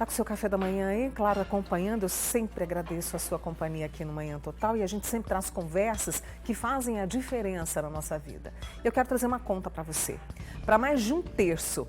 Tá com o seu café da manhã aí, claro, acompanhando. Eu sempre agradeço a sua companhia aqui no Manhã Total e a gente sempre traz conversas que fazem a diferença na nossa vida. Eu quero trazer uma conta para você. Para mais de um terço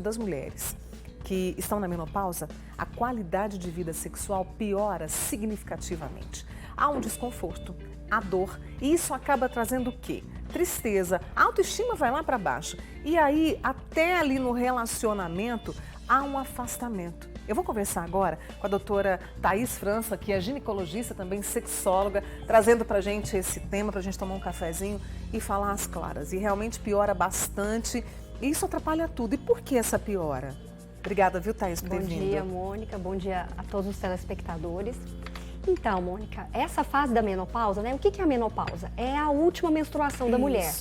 das mulheres que estão na menopausa, a qualidade de vida sexual piora significativamente. Há um desconforto, há dor, e isso acaba trazendo o quê? Tristeza, a autoestima vai lá para baixo. E aí, até ali no relacionamento, há um afastamento. Eu vou conversar agora com a doutora Thaís França, que é ginecologista, também sexóloga, trazendo pra gente esse tema, pra gente tomar um cafezinho e falar as claras. E realmente piora bastante, e isso atrapalha tudo. E por que essa piora? Obrigada, viu, Thaís, por ter vindo. Bom dia, Mônica. Bom dia a todos os telespectadores. Então, Mônica, essa fase da menopausa, né? O que é a menopausa? É a última menstruação da mulher.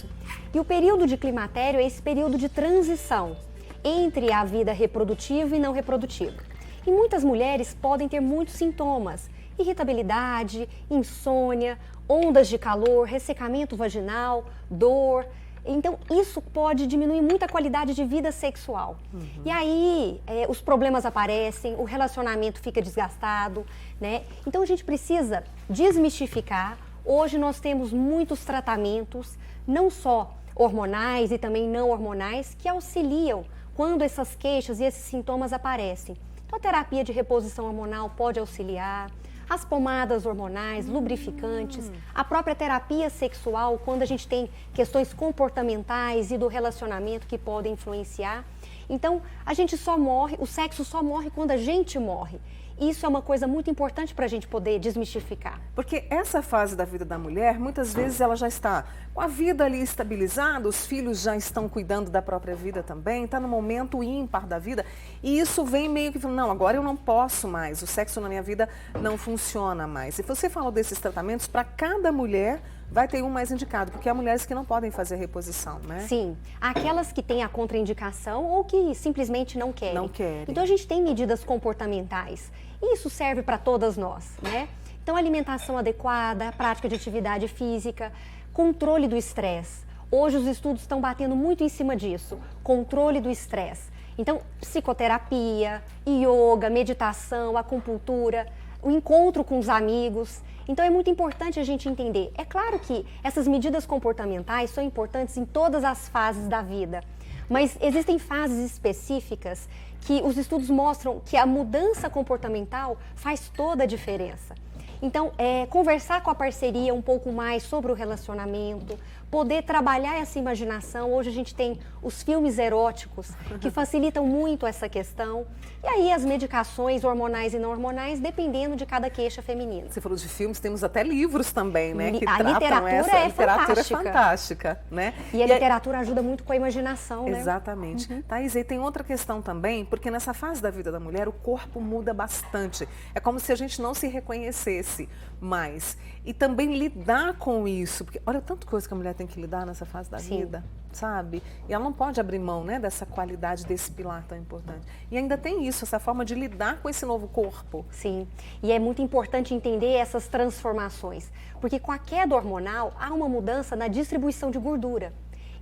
E o período de climatério é esse período de transição entre a vida reprodutiva e não reprodutiva. E muitas mulheres podem ter muitos sintomas: irritabilidade, insônia, ondas de calor, ressecamento vaginal, dor. Então, isso pode diminuir muito a qualidade de vida sexual. E aí, os problemas aparecem, o relacionamento fica desgastado, né? Então, a gente precisa desmistificar. Hoje, nós temos muitos tratamentos, não só hormonais e também não hormonais, que auxiliam quando essas queixas e esses sintomas aparecem. Então, a terapia de reposição hormonal pode auxiliar, as pomadas hormonais, lubrificantes, a própria terapia sexual, quando a gente tem questões comportamentais e do relacionamento que podem influenciar. Então, a gente só morre, o sexo só morre quando a gente morre. Isso é uma coisa muito importante para a gente poder desmistificar. Porque essa fase da vida da mulher, muitas vezes ela já está com a vida ali estabilizada, os filhos já estão cuidando da própria vida também, está no momento ímpar da vida, e isso vem meio que falando, não, agora eu não posso mais, o sexo na minha vida não funciona mais. E você falou desses tratamentos, para cada mulher vai ter um mais indicado, porque há mulheres que não podem fazer reposição, né? Sim, aquelas que têm a contraindicação ou que simplesmente não querem. Não querem. Então a gente tem medidas comportamentais. E isso serve para todas nós, né? Então, alimentação adequada, prática de atividade física, controle do estresse. Hoje os estudos estão batendo muito em cima disso, controle do estresse. Então, psicoterapia, yoga, meditação, acupuntura, o encontro com os amigos. Então, é muito importante a gente entender. É claro que essas medidas comportamentais são importantes em todas as fases da vida, mas existem fases específicas que os estudos mostram que a mudança comportamental faz toda a diferença. Então, conversar com a parceria um pouco mais sobre o relacionamento, poder trabalhar essa imaginação. Hoje a gente tem os filmes eróticos que facilitam muito essa questão. E aí as medicações hormonais e não hormonais, dependendo de cada queixa feminina. Você falou de filmes, temos até livros também, né? Que a tratam literatura essa. é A literatura fantástica. é fantástica, né? E a literatura ajuda muito com a imaginação, né? Exatamente. Thaís, e tem outra questão também, porque nessa fase da vida da mulher o corpo muda bastante. É como se a gente não se reconhecesse mais. E também lidar com isso, porque olha tanta coisa que a mulher tem que lidar nessa fase da vida, sabe? E ela não pode abrir mão, né, dessa qualidade, desse pilar tão importante. E ainda tem isso, essa forma de lidar com esse novo corpo. Sim, e é muito importante entender essas transformações, porque com a queda hormonal há uma mudança na distribuição de gordura.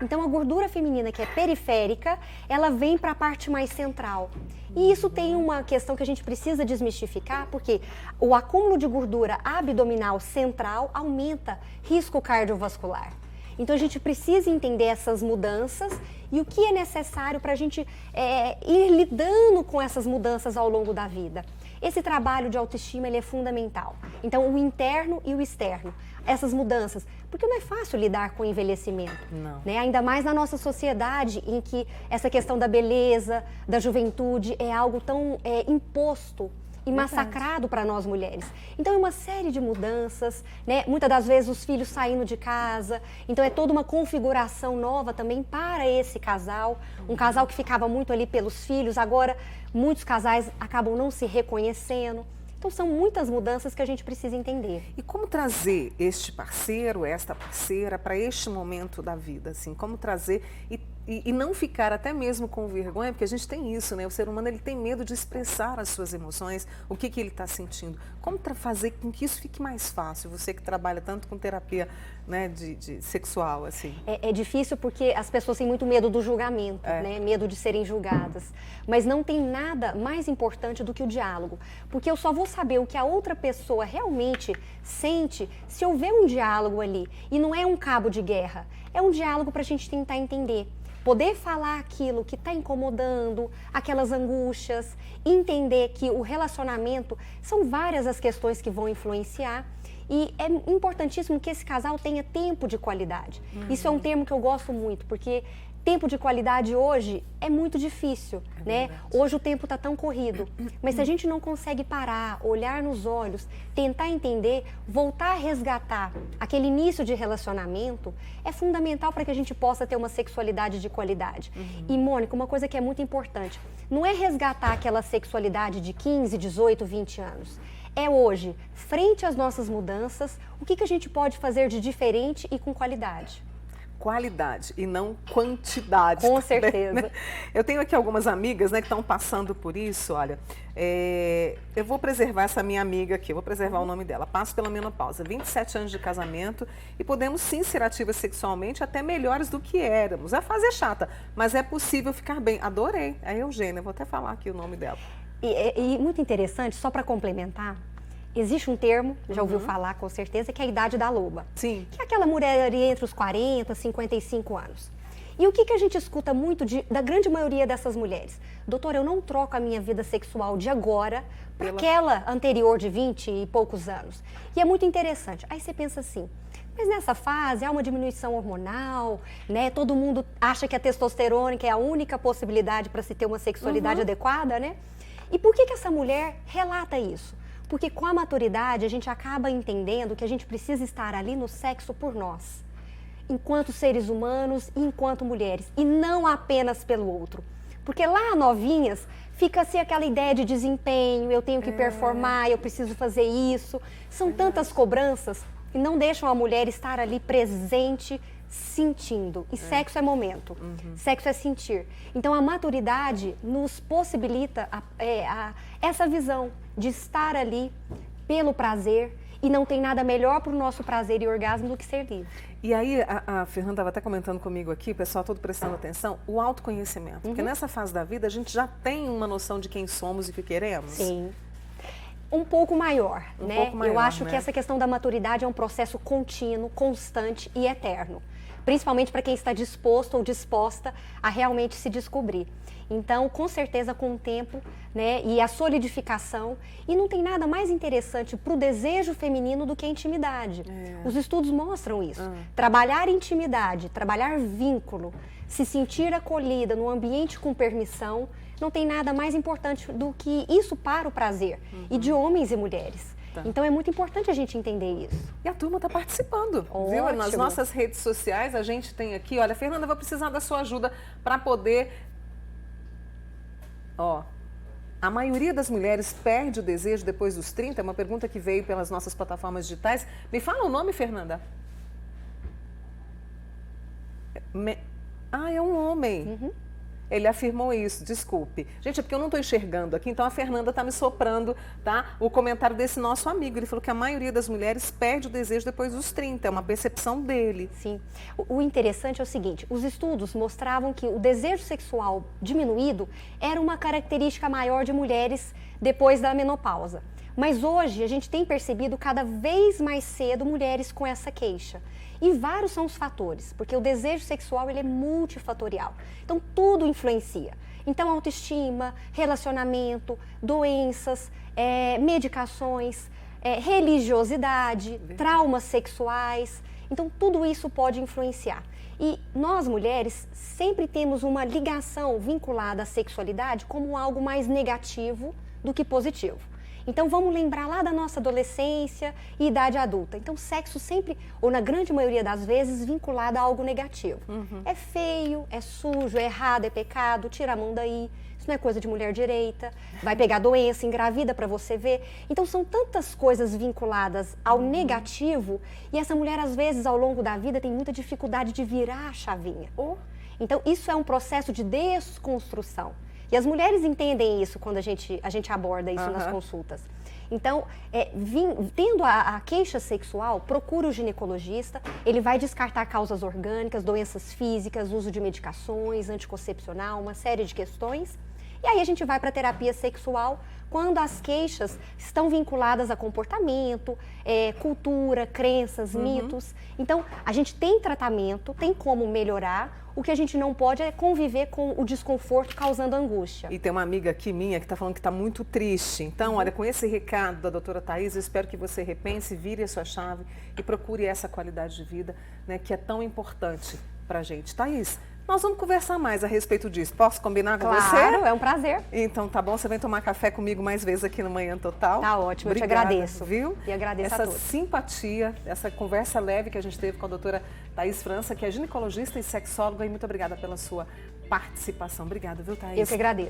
Então a gordura feminina, que é periférica, ela vem para a parte mais central. E isso tem uma questão que a gente precisa desmistificar, porque o acúmulo de gordura abdominal central aumenta risco cardiovascular. Então a gente precisa entender essas mudanças e o que é necessário para a gente ir lidando com essas mudanças ao longo da vida. Esse trabalho de autoestima ele é fundamental. Então o interno e o externo, essas mudanças, porque não é fácil lidar com o envelhecimento. Não. Né? Ainda mais na nossa sociedade em que essa questão da beleza, da juventude é algo tão imposto e massacrado para nós mulheres. Então é uma série de mudanças, né? Muitas das vezes os filhos saindo de casa, então é toda uma configuração nova também para esse casal, um casal que ficava muito ali pelos filhos, agora muitos casais acabam não se reconhecendo. Então são muitas mudanças que a gente precisa entender. E como trazer este parceiro, esta parceira para este momento da vida, assim, como trazer e E não ficar até mesmo com vergonha, porque a gente tem isso, né? O ser humano ele tem medo de expressar as suas emoções, o que ele está sentindo. Como fazer com que isso fique mais fácil? Você que trabalha tanto com terapia, né, de sexual, assim. É difícil porque as pessoas têm muito medo do julgamento, né? Medo de serem julgadas. Mas não tem nada mais importante do que o diálogo. Porque eu só vou saber o que a outra pessoa realmente sente se houver um diálogo ali. E não é um cabo de guerra, é um diálogo para a gente tentar entender. Poder falar aquilo que está incomodando, aquelas angústias, entender que o relacionamento são várias as questões que vão influenciar. E é importantíssimo que esse casal tenha tempo de qualidade. Isso é um termo que eu gosto muito, porque tempo de qualidade hoje é muito difícil, né? Hoje o tempo está tão corrido. Mas se a gente não consegue parar, olhar nos olhos, tentar entender, voltar a resgatar aquele início de relacionamento, é fundamental para que a gente possa ter uma sexualidade de qualidade. E, Mônica, uma coisa que é muito importante, não é resgatar aquela sexualidade de 15, 18, 20 anos. É hoje, frente às nossas mudanças, o que a gente pode fazer de diferente e com qualidade. Qualidade e não quantidade. Com também, certeza. Né? Eu tenho aqui algumas amigas, né, que estão passando por isso. Olha, eu vou preservar essa minha amiga aqui, eu vou preservar o nome dela. Passo pela menopausa, 27 anos de casamento e podemos sim ser ativas sexualmente até melhores do que éramos. A fase é chata, mas é possível ficar bem. Adorei. É a Eugênia, vou até falar aqui o nome dela. E muito interessante, só para complementar, existe um termo, já ouviu falar com certeza, que é a idade da loba. Sim. Que é aquela mulher ali entre os 40 e 55 anos. E o que a gente escuta muito da grande maioria dessas mulheres? Doutora, eu não troco a minha vida sexual de agora para aquela anterior de 20 e poucos anos. E é muito interessante. Aí você pensa assim, mas nessa fase há uma diminuição hormonal, né? Todo mundo acha que a testosterona é a única possibilidade para se ter uma sexualidade adequada, né? E por que essa mulher relata isso? Porque com a maturidade a gente acaba entendendo que a gente precisa estar ali no sexo por nós, enquanto seres humanos e enquanto mulheres, e não apenas pelo outro. Porque lá, novinhas, fica assim aquela ideia de desempenho, eu tenho que performar, eu preciso fazer isso. São tantas cobranças que não deixam a mulher estar ali presente, sentindo. E sexo é momento, sexo é sentir. Então a maturidade nos possibilita essa visão de estar ali pelo prazer, e não tem nada melhor para o nosso prazer e orgasmo do que ser livre. E aí, a Fernanda estava até comentando comigo aqui, o pessoal todo prestando atenção, o autoconhecimento. Porque nessa fase da vida a gente já tem uma noção de quem somos e o que queremos. Sim. Um pouco maior, né? Pouco maior, eu acho né? que essa questão da maturidade é um processo contínuo, constante e eterno. Principalmente para quem está disposto ou disposta a realmente se descobrir. Então, com certeza, com o tempo, né, e a solidificação, e não tem nada mais interessante para o desejo feminino do que a intimidade. Os estudos mostram isso. Trabalhar intimidade, trabalhar vínculo, se sentir acolhida num ambiente com permissão, não tem nada mais importante do que isso para o prazer, e de homens e mulheres. Então é muito importante a gente entender isso. E a turma está participando, viu? Nas nossas redes sociais a gente tem aqui, olha, Fernanda, eu vou precisar da sua ajuda para poder... Ó, a maioria das mulheres perde o desejo depois dos 30? É uma pergunta que veio pelas nossas plataformas digitais. Me fala o nome, Fernanda. É um homem. Ele afirmou isso, desculpe. Gente, é porque eu não estou enxergando aqui, então a Fernanda está me soprando, tá? O comentário desse nosso amigo. Ele falou que a maioria das mulheres perde o desejo depois dos 30, é uma percepção dele. Sim. O interessante é o seguinte, os estudos mostravam que o desejo sexual diminuído era uma característica maior de mulheres depois da menopausa. Mas hoje a gente tem percebido cada vez mais cedo mulheres com essa queixa. E vários são os fatores, porque o desejo sexual ele é multifatorial. Então tudo influencia. Então autoestima, relacionamento, doenças, medicações, religiosidade, traumas sexuais. Então tudo isso pode influenciar. E nós mulheres sempre temos uma ligação vinculada à sexualidade como algo mais negativo do que positivo. Então vamos lembrar lá da nossa adolescência e idade adulta. Então sexo sempre, ou na grande maioria das vezes, vinculado a algo negativo. É feio, é sujo, é errado, é pecado, tira a mão daí. Isso não é coisa de mulher direita, vai pegar doença, engravida para você ver. Então são tantas coisas vinculadas ao negativo e essa mulher às vezes ao longo da vida tem muita dificuldade de virar a chavinha. Então, isso é um processo de desconstrução. E as mulheres entendem isso quando a gente aborda isso nas consultas. Então, tendo a queixa sexual, procure o ginecologista, ele vai descartar causas orgânicas, doenças físicas, uso de medicações, anticoncepcional, uma série de questões. E aí a gente vai para a terapia sexual quando as queixas estão vinculadas a comportamento, cultura, crenças, mitos. Então, a gente tem tratamento, tem como melhorar. O que a gente não pode é conviver com o desconforto causando angústia. E tem uma amiga aqui minha que está falando que está muito triste. Então, olha, com esse recado da doutora Thaís, eu espero que você repense, vire a sua chave e procure essa qualidade de vida, né, que é tão importante para a gente. Thaís, nós vamos conversar mais a respeito disso. Posso combinar com você? Claro, é um prazer. Então, tá bom. Você vem tomar café comigo mais vezes aqui no Manhã Total. Tá ótimo, Obrigada, eu te agradeço. Viu? E agradeço a todos. Essa simpatia, essa conversa leve que a gente teve com a doutora Thaís França, que é ginecologista e sexóloga. E muito obrigada pela sua participação. Obrigada, viu, Thaís? Eu que agradeço.